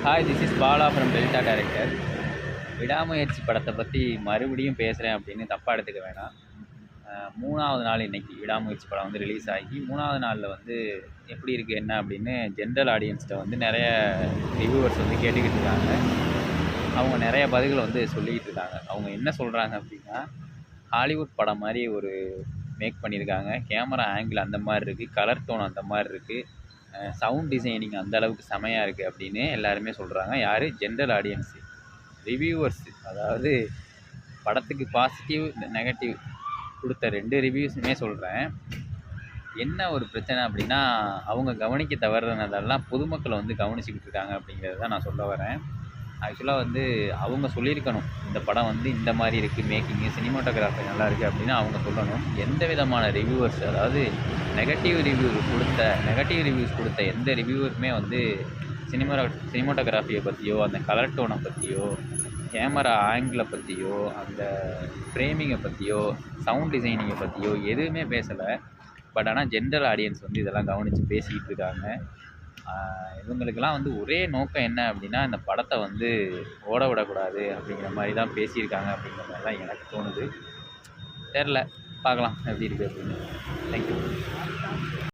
Hi, this is Bala from delta director. விடாமுயற்சி படத்தை பற்றி மறுபடியும் பேசுகிறேன் அப்படின்னு தப்பாக எடுத்துக்க வேணாம். 3வது நாள் இன்றைக்கி விடாமுயற்சி படம் வந்து ரிலீஸ் ஆகி 3வது நாளில் வந்து எப்படி இருக்குது என்ன அப்படின்னு ஜென்ரல் ஆடியன்ஸ்கிட்ட வந்து நிறைய ரிவ்யூவர்ஸ் வந்து கேட்டுக்கிட்டு இருக்காங்க. அவங்க நிறைய பதில்களை வந்து சொல்லிக்கிட்டு இருக்காங்க. அவங்க என்ன சொல்கிறாங்க அப்படின்னா, ஹாலிவுட் படம் மாதிரி ஒரு மேக் பண்ணியிருக்காங்க. கேமரா ஆங்கிள் அந்த மாதிரி இருக்குது, கலர் டோன் அந்த மாதிரி இருக்குது, சவுண்ட் டிசைனிங் அந்த அளவுக்கு செமையாக இருக்குது அப்படின்னு எல்லாருமே சொல்கிறாங்க. யார்? General audience, reviewers. அதாவது படத்துக்கு பாசிட்டிவ் நெகட்டிவ் கொடுத்த 2 ரிவ்யூஸுமே சொல்கிறேன். என்ன ஒரு பிரச்சனை அப்படின்னா, அவங்க கவனிக்க தவறுனதெல்லாம் பொதுமக்களை வந்து கவனிச்சிக்கிட்டு இருக்காங்க அப்படிங்கிறது தான் நான் சொல்ல வரேன். ஆக்சுவலாக வந்து அவங்க சொல்லியிருக்கணும், இந்த படம் வந்து இந்த மாதிரி இருக்குது, மேக்கிங்கு சினிமாட்டோகிராஃபி நல்லா இருக்குது அப்படின்னு அவங்க சொல்லணும். எந்த விதமான ரிவ்யூவர்ஸ், அதாவது நெகட்டிவ் ரிவ்யூஸ் கொடுத்த எந்த ரிவ்யூவருமே வந்து சினிமாட்டோகிராஃபியை பற்றியோ, அந்த கலர் டோனை பற்றியோ, கேமரா ஆங்கிளை பற்றியோ, அந்த ஃப்ரேமிங்கை பற்றியோ, சவுண்ட் டிசைனிங்கை பற்றியோ எதுவுமே பேசலை. பட் ஆனால் ஜென்ரல் ஆடியன்ஸ் வந்து இதெல்லாம் கவனித்து பேசிக்கிட்டு இருக்காங்க. இவங்களுக்கெல்லாம் வந்து ஒரே நோக்கம் என்ன அப்படின்னா, இந்த படத்தை வந்து ஓட விடக்கூடாது அப்படிங்கிற மாதிரி தான் பேசியிருக்காங்க அப்படிங்கிற மாதிரி தான் எனக்கு தோணுது. தெரில, பார்க்கலாம் எப்படி இருக்குது அப்படின்னு. தேங்க்யூ.